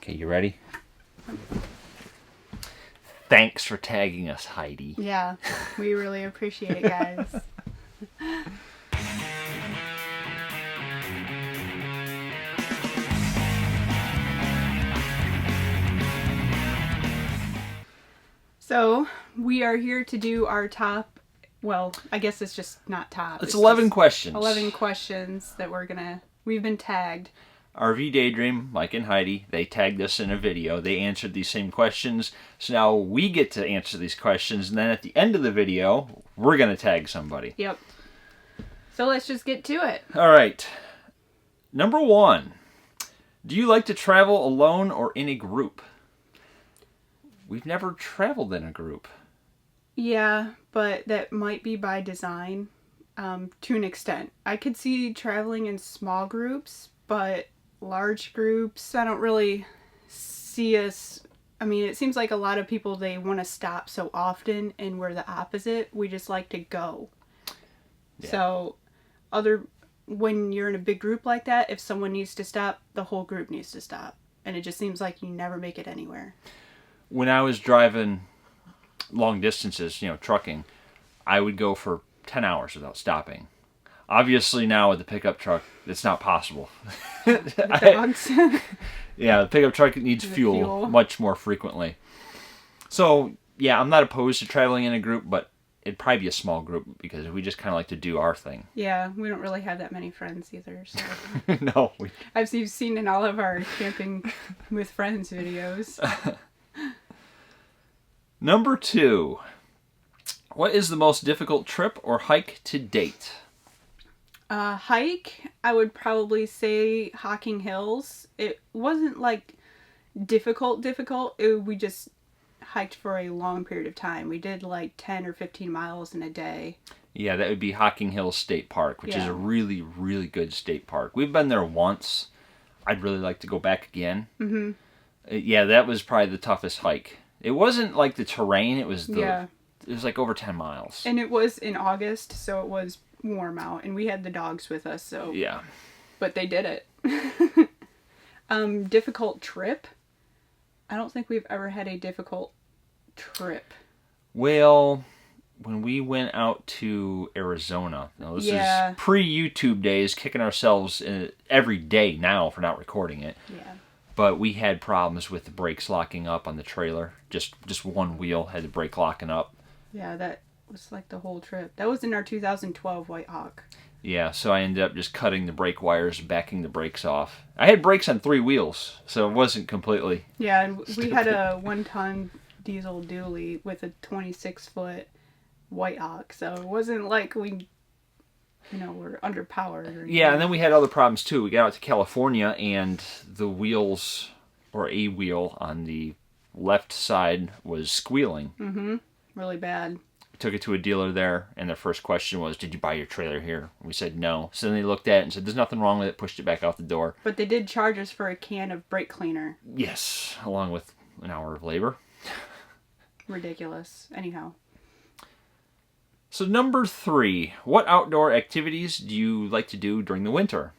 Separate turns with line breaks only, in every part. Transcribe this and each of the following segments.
Okay, you ready? Thanks for tagging us, Heidi.
Yeah, we really appreciate it, guys. So, we are here to do our top, well, I guess it's just not top.
It's 11 questions.
11 questions that we've been tagged.
RVdaydream, Mike and Heidi, they tagged us in a video. They answered these same questions. So now we get to answer these questions. And then at the end of the video, we're going to tag somebody.
Yep. So let's just get to it.
All right. Number 1. Do you like to travel alone or in a group? We've never traveled in a group.
Yeah, but that might be by design to an extent. I could see traveling in small groups, but large groups, I don't really see us. I mean, it seems like a lot of people, they want to stop so often, and we're the opposite. We just like to go. Yeah. So when you're in a big group like that, if someone needs to stop, the whole group needs to stop. And it just seems like you never make it anywhere.
When I was driving long distances, trucking, I would go for 10 hours without stopping. Obviously now with the pickup truck, it's not possible.
The dogs.
Yeah, the pickup truck needs fuel much more frequently. So, yeah, I'm not opposed to traveling in a group, but it'd probably be a small group because we just kind of like to do our thing.
Yeah, we don't really have that many friends either. So.
No.
As you've seen in all of our camping with friends videos.
Number 2. What is the most difficult trip or hike to date?
Hike, I would probably say Hocking Hills. It wasn't like difficult. We just hiked for a long period of time. We did like 10 or 15 miles in a day. Yeah,
that would be Hocking Hills State Park, which is a really, really good state park. We've been there once. I'd really like to go back again. Mm-hmm. Yeah, that was probably the toughest hike. It wasn't like the terrain, it was it was like over 10 miles.
And it was in August, so it was warm out, and we had the dogs with us, so
yeah.
But they did it. Difficult trip? I don't think we've ever had a difficult trip.
Well, when we went out to Arizona, this is pre-YouTube days, kicking ourselves every day now for not recording it.
Yeah.
But we had problems with the brakes locking up on the trailer. Just one wheel had the brake locking up.
Yeah, that was like the whole trip. That was in our 2012 White Hawk.
Yeah, so I ended up just cutting the brake wires, backing the brakes off. I had brakes on 3 wheels, so it wasn't completely...
Yeah, and we had a 1-ton diesel dually with a 26-foot White Hawk, so it wasn't like we... we're underpowered or anything.
Yeah, and then we had other problems too. We got out to California and the wheels, or a wheel on the left side was squealing.
Mm-hmm. Really bad.
We took it to a dealer there, and their first question was, "Did you buy your trailer here?" We said no. So then they looked at it and said, "There's nothing wrong with it," pushed it back out the door.
But they did charge us for a can of brake cleaner.
Yes, along with an hour of labor.
Ridiculous. Anyhow.
So number 3, what outdoor activities do you like to do during the winter?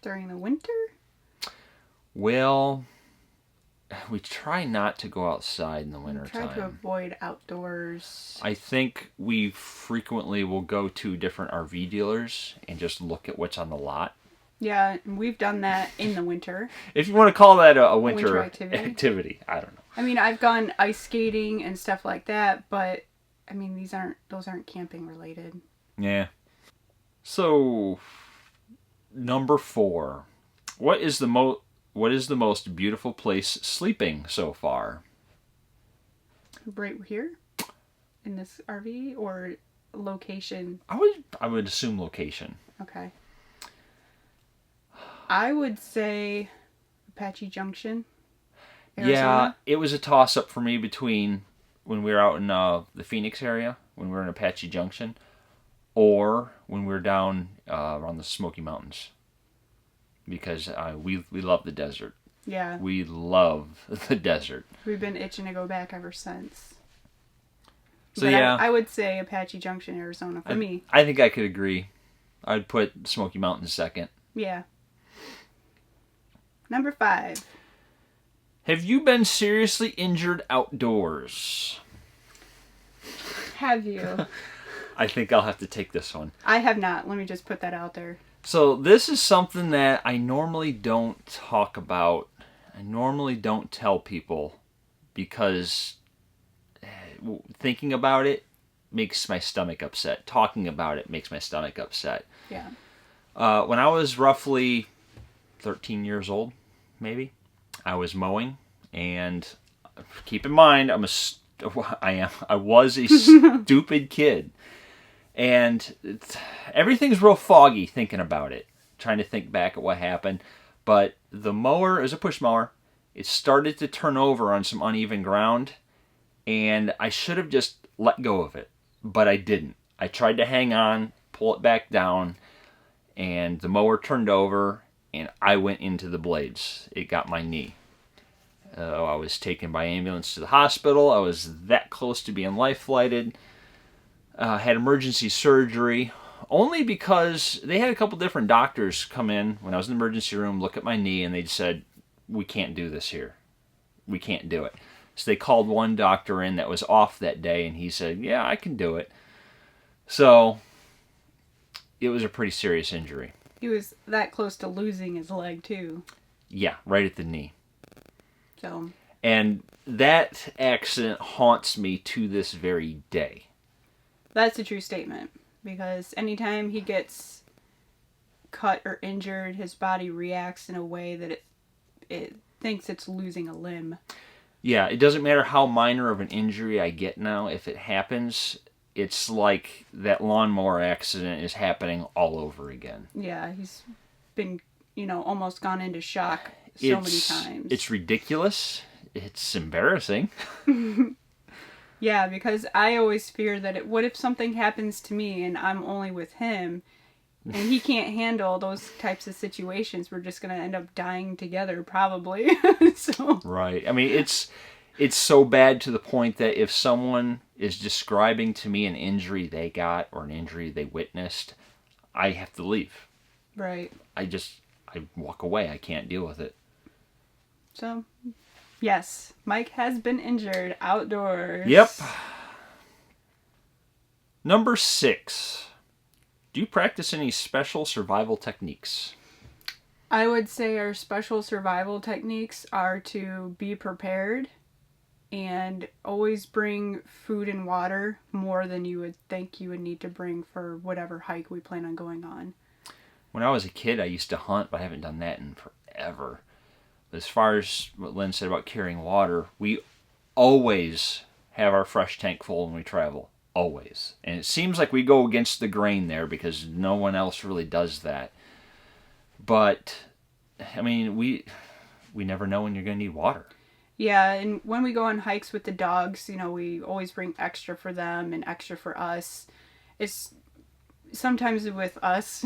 During the winter?
Well, we try not to go outside in the winter time.
Try to avoid outdoors.
I think we frequently will go to different RV dealers and just look at what's on the lot.
Yeah, we've done that in the winter.
If you want to call that a winter activity, I don't know.
I mean, I've gone ice skating and stuff like that, but... I mean, those aren't camping related.
Yeah. So, number 4. What is the most beautiful place sleeping so far?
Right here? In this RV? Or location?
I would assume location.
Okay. I would say Apache Junction, Arizona.
Yeah, it was a toss-up for me between... when we were out in the Phoenix area, when we were in Apache Junction, or when we were down around the Smoky Mountains. Because we love the desert.
Yeah.
We love the desert.
We've been itching to go back ever since.
So yeah.
I would say Apache Junction, Arizona for me.
I think I could agree. I'd put Smoky Mountains second.
Yeah. Number 5.
Have you been seriously injured outdoors?
Have you?
I think I'll have to take this one.
I have not. Let me just put that out there.
So this is something that I normally don't talk about. I normally don't tell people because thinking about it makes my stomach upset. Talking about it makes my stomach upset.
Yeah.
When I was roughly 13 years old, maybe, I was mowing, and keep in mind, I was a stupid kid, and everything's real foggy thinking about it, trying to think back at what happened. But the mower is a push mower. It started to turn over on some uneven ground, and I should have just let go of it, but I didn't. I tried to hang on, pull it back down, and the mower turned over, and I went into the blades. It got my knee. I was taken by ambulance to the hospital. I was that close to being life-flighted. Had emergency surgery, only because they had a couple different doctors come in when I was in the emergency room, look at my knee, and they said, we can't do this here. We can't do it. So they called one doctor in that was off that day, and he said, yeah, I can do it. So it was a pretty serious injury.
He was that close to losing his leg, too.
Yeah, right at the knee.
So.
And that accident haunts me to this very day.
That's a true statement. Because anytime he gets cut or injured, his body reacts in a way that it thinks it's losing a limb.
Yeah, it doesn't matter how minor of an injury I get now. If it happens, it's like that lawnmower accident is happening all over again.
Yeah, he's been, almost gone into shock many times.
It's ridiculous. It's embarrassing.
Yeah, because I always fear that what if something happens to me and I'm only with him and he can't handle those types of situations? We're just going to end up dying together, probably. So.
Right. I mean, it's so bad to the point that if someone is describing to me an injury they got or an injury they witnessed, I have to leave.
Right.
I walk away. I can't deal with it.
So, yes, Mike has been injured outdoors.
Yep. Number 6. Do you practice any special survival techniques?
I would say our special survival techniques are to be prepared and always bring food and water more than you would think you would need to bring for whatever hike we plan on going on.
When I was a kid, I used to hunt, but I haven't done that in forever. But as far as what Lynn said about carrying water, we always have our fresh tank full when we travel. Always. And it seems like we go against the grain there because no one else really does that. But, I mean, we never know when you're going to need water.
Yeah, and when we go on hikes with the dogs, we always bring extra for them and extra for us. It's sometimes with us,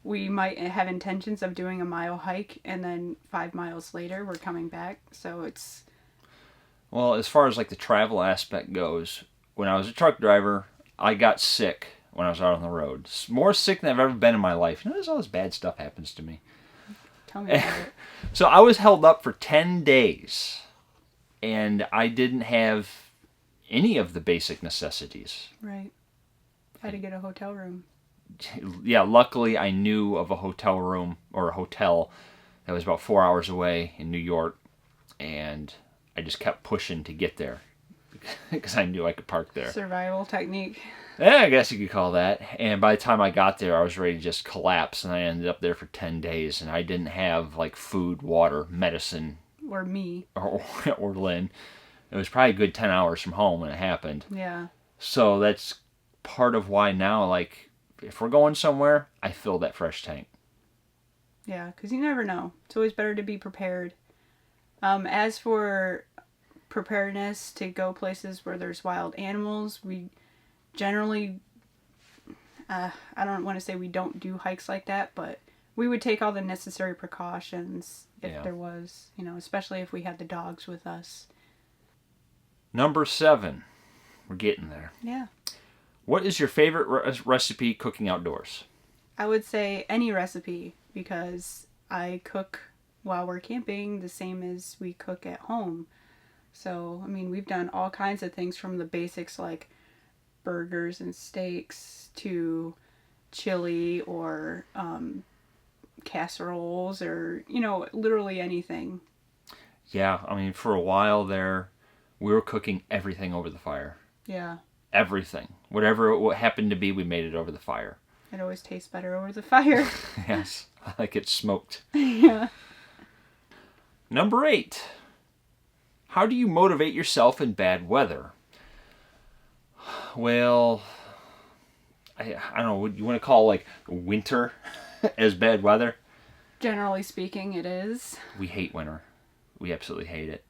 we might have intentions of doing a mile hike, and then 5 miles later, we're coming back. So it's...
Well, as far as like the travel aspect goes, when I was a truck driver, I got sick when I was out on the road. More sick than I've ever been in my life. There's all this bad stuff happens to me.
Tell me about it.
So I was held up for 10 days, and I didn't have any of the basic necessities.
Right. I had to get a hotel room.
Yeah, luckily I knew of a hotel room or a hotel that was about 4 hours away in New York, and I just kept pushing to get there because I knew I could park there.
Survival technique.
Yeah, I guess you could call that. And by the time I got there, I was ready to just collapse, and I ended up there for 10 days, and I didn't have like food, water, medicine.
Or me.
Or Lynn. It was probably a good 10 hours from home when it happened.
Yeah.
So that's part of why now, like, if we're going somewhere, I fill that fresh tank.
Yeah, because you never know. It's always better to be prepared. As for preparedness to go places where there's wild animals, we generally, I don't want to say we don't do hikes like that, but we would take all the necessary precautions if there was, especially if we had the dogs with us.
Number 7. We're getting there.
Yeah.
What is your favorite recipe cooking outdoors?
I would say any recipe, because I cook while we're camping the same as we cook at home. So, I mean, we've done all kinds of things from the basics like burgers and steaks to chili or casseroles or, literally anything.
Yeah, I mean, for a while there, we were cooking everything over the fire.
Yeah.
Everything. Whatever it happened to be, we made it over the fire.
It always tastes better over the fire.
Yes, I like it smoked.
Yeah.
Number 8. How do you motivate yourself in bad weather? Well, I don't know, what you want to call like winter as bad weather?
Generally speaking, it is.
We hate winter. We absolutely hate it.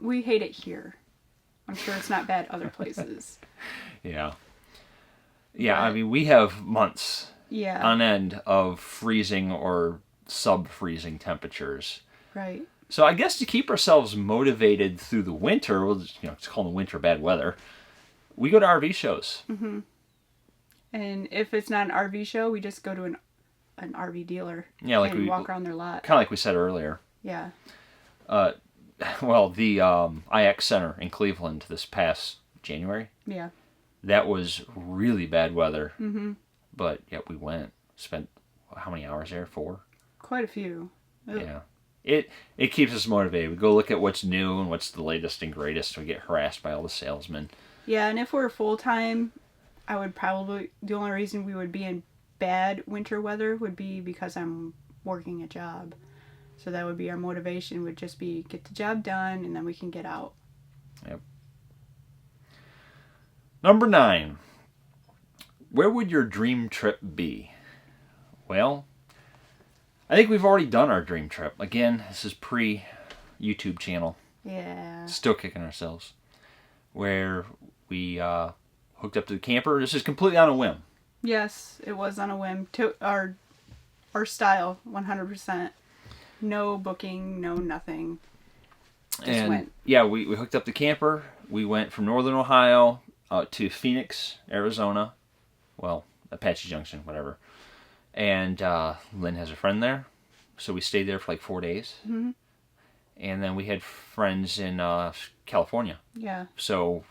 We hate it here. I'm sure it's not bad other places.
Yeah. Yeah, I mean, we have months on end of freezing or sub-freezing temperatures.
Right.
So I guess to keep ourselves motivated through the winter, we'll just, it's called the winter bad weather, we go to RV shows.
Mm-hmm. And if it's not an RV show, we just go to an RV dealer and walk around their lot.
Kind of like we said earlier.
Yeah.
Well, the IX Center in Cleveland this past January.
Yeah.
That was really bad weather.
Mm-hmm.
But, yeah, we went. Spent, how many hours there? 4?
Quite a few. Ugh.
Yeah. It keeps us motivated. We go look at what's new and what's the latest and greatest. We get harassed by all the salesmen.
Yeah, and if we're full-time, I would probably... The only reason we would be in bad winter weather would be because I'm working a job. So that would be our motivation, would just be get the job done, and then we can get out.
Yep. Number 9. Where would your dream trip be? Well, I think we've already done our dream trip. Again, this is pre-YouTube channel.
Yeah.
Still kicking ourselves. Where we hooked up to the camper. This is completely on a whim.
Yes, it was on a whim. To our style, 100%. No booking, no nothing. Just went.
Yeah, we hooked up the camper. We went from Northern Ohio to Phoenix, Arizona. Well, Apache Junction, whatever. And Lynn has a friend there. So we stayed there for like 4 days.
Mm-hmm.
And then we had friends in California.
Yeah.
So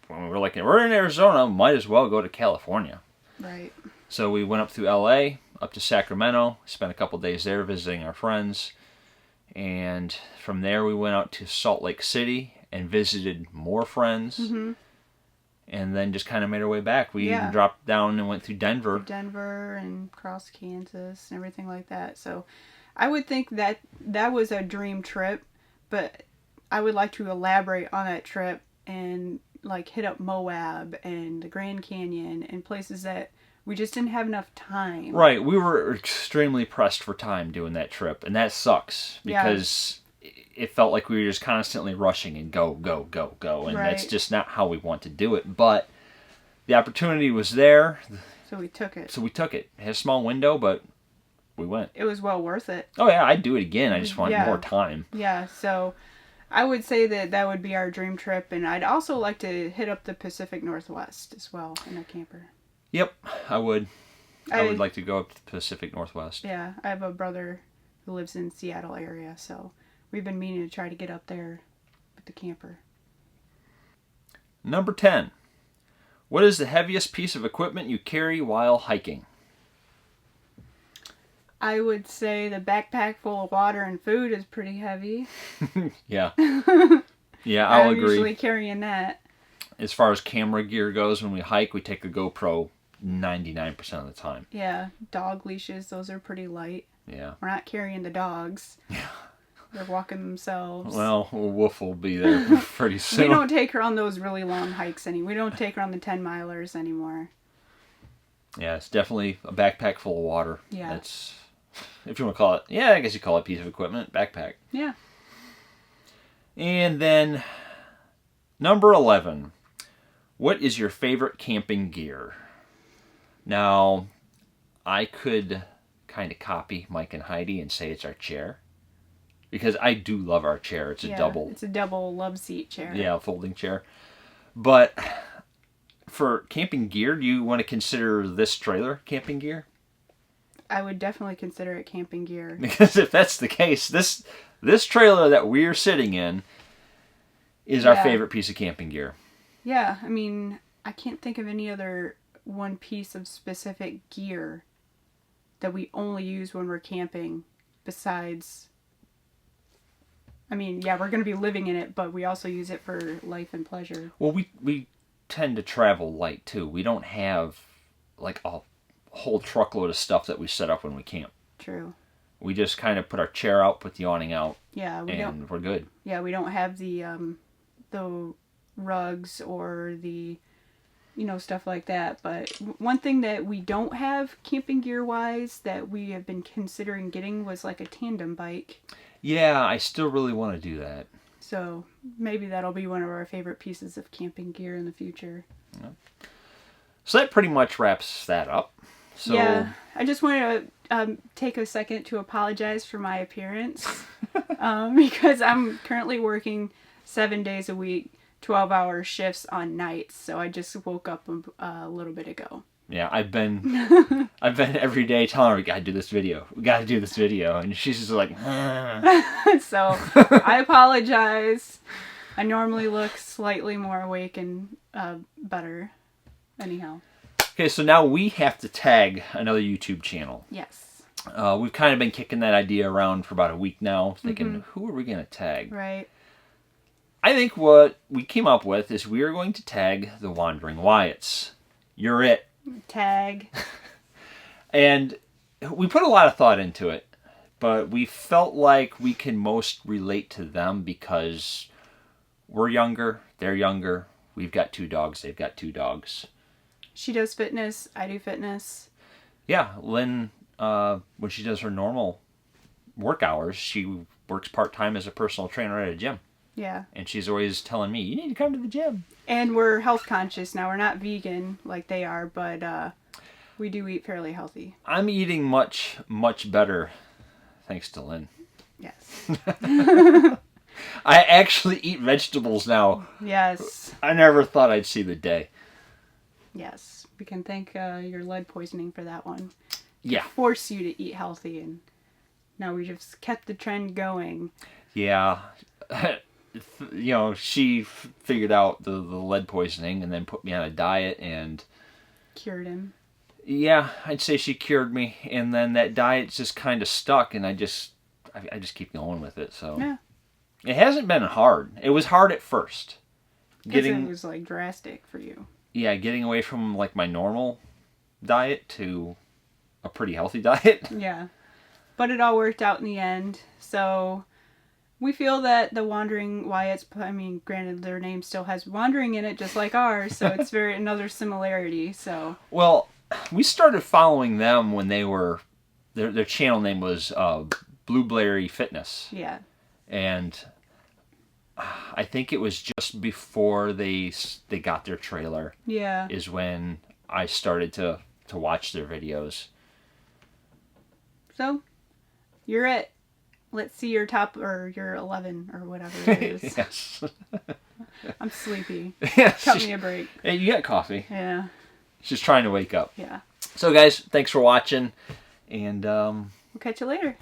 when we were like, we're in Arizona, might as well go to California.
Right. So
we went up through LA, up to Sacramento, spent a couple days there visiting our friends. And from there we went out to Salt Lake City and visited more friends. Mm-hmm. And then just kind of made our way back. We even dropped down and went through Denver.
Denver and across Kansas and everything like that. So I would think that was a dream trip, but I would like to elaborate on that trip and like hit up Moab and the Grand Canyon and places that we just didn't have enough time.
Right. We were extremely pressed for time doing that trip. And that sucks because it felt like we were just constantly rushing and go, go, go, go. And that's just not how we want to do it. But the opportunity was there.
So we took it.
It had a small window, but we went.
It was well worth it.
Oh, yeah. I'd do it again. I just want more time.
Yeah. So I would say that would be our dream trip. And I'd also like to hit up the Pacific Northwest as well in a camper.
Yep, I would. I would like to go up to the Pacific Northwest.
Yeah, I have a brother who lives in the Seattle area, so we've been meaning to try to get up there with the camper.
Number 10. What is the heaviest piece of equipment you carry while hiking?
I would say the backpack full of water and food is pretty heavy.
Yeah. Yeah, I'll agree.
I'm usually carrying that.
As far as camera gear goes, when we hike, we take a GoPro 99% of the time.
Yeah, dog leashes, those are pretty light.
Yeah.
We're not carrying the dogs. Yeah. They're walking themselves.
Well, Wolf will be there pretty soon.
We don't take her on those really long hikes anymore. We don't take her on the 10-milers anymore.
Yeah, it's definitely a backpack full of water.
Yeah.
That's, if you want to call it, yeah, I guess you call it a piece of equipment, backpack.
Yeah.
And then, number 11. What is your favorite camping gear? Now, I could kind of copy Mike and Heidi and say it's our chair. Because I do love our chair. It's a double.
It's a double love seat chair.
Yeah, folding chair. But for camping gear, do you want to consider this trailer camping gear?
I would definitely consider it camping gear.
Because if that's the case, this trailer that we're sitting in is our favorite piece of camping gear.
Yeah, I mean, I can't think of any other one piece of specific gear that we only use when we're camping besides... I mean, yeah, we're going to be living in it, but we also use it for life and pleasure.
Well, we tend to travel light, too. We don't have, like, a whole truckload of stuff that we set up when we camp.
True.
We just kind of put our chair out, put the awning out,
yeah,
we're good.
Yeah, we don't have the rugs or the, stuff like that. But one thing that we don't have camping gear-wise that we have been considering getting was, like, a tandem bike.
Yeah, I still really want to do that.
So maybe that'll be one of our favorite pieces of camping gear in the future.
Yeah. So that pretty much wraps that up. So...
Yeah, I just wanted to take a second to apologize for my appearance because I'm currently working 7 days a week, 12-hour shifts on nights. So I just woke up a little bit ago.
Yeah, I've been every day telling her we gotta do this video. We gotta do this video, and she's just like.
So I apologize. I normally look slightly more awake and better. Anyhow.
Okay, so now we have to tag another YouTube channel.
Yes.
We've kind of been kicking that idea around for about a week now, thinking, who are we gonna tag?
Right.
I think what we came up with is we are going to tag the Wandering Wyatts. You're it.
Tag.
And we put a lot of thought into it, but we felt like we can most relate to them because we're younger, they're younger, we've got 2 dogs, they've got 2 dogs.
She does fitness, I do fitness.
Yeah, Lynn, when she does her normal work hours, she works part-time as a personal trainer at a gym.
Yeah.
And she's always telling me, you need to come to the gym.
And we're health conscious now. We're not vegan like they are, but we do eat fairly healthy.
I'm eating much, much better, thanks to Lynn.
Yes.
I actually eat vegetables now.
Yes.
I never thought I'd see the day.
Yes. We can thank your lead poisoning for that one.
Yeah.
To force you to eat healthy, and now we just kept the trend going.
Yeah. She figured out the lead poisoning and then put me on a diet and...
Cured him.
Yeah, I'd say she cured me. And then that diet's just kind of stuck, and I just keep going with it. So
yeah.
It hasn't been hard. It was hard at first.
It was like drastic for you.
Yeah, getting away from like my normal diet to a pretty healthy diet.
Yeah. But it all worked out in the end. So we feel that the Wandering Wyatts, I mean, granted, their name still has wandering in it, just like ours, so it's another similarity. So. Well,
we started following them when they were, their channel name was Blueberry Fitness.
Yeah.
And I think it was just before they got their trailer.
Yeah.
Is when I started to watch their videos.
So, you're it. Let's see your top, or your 11, or whatever it is.
Yes.
I'm sleepy.
Yes.
Cut me a break.
Hey, you got coffee.
Yeah.
She's trying to wake up.
Yeah.
So, guys, thanks for watching, and
we'll catch you later.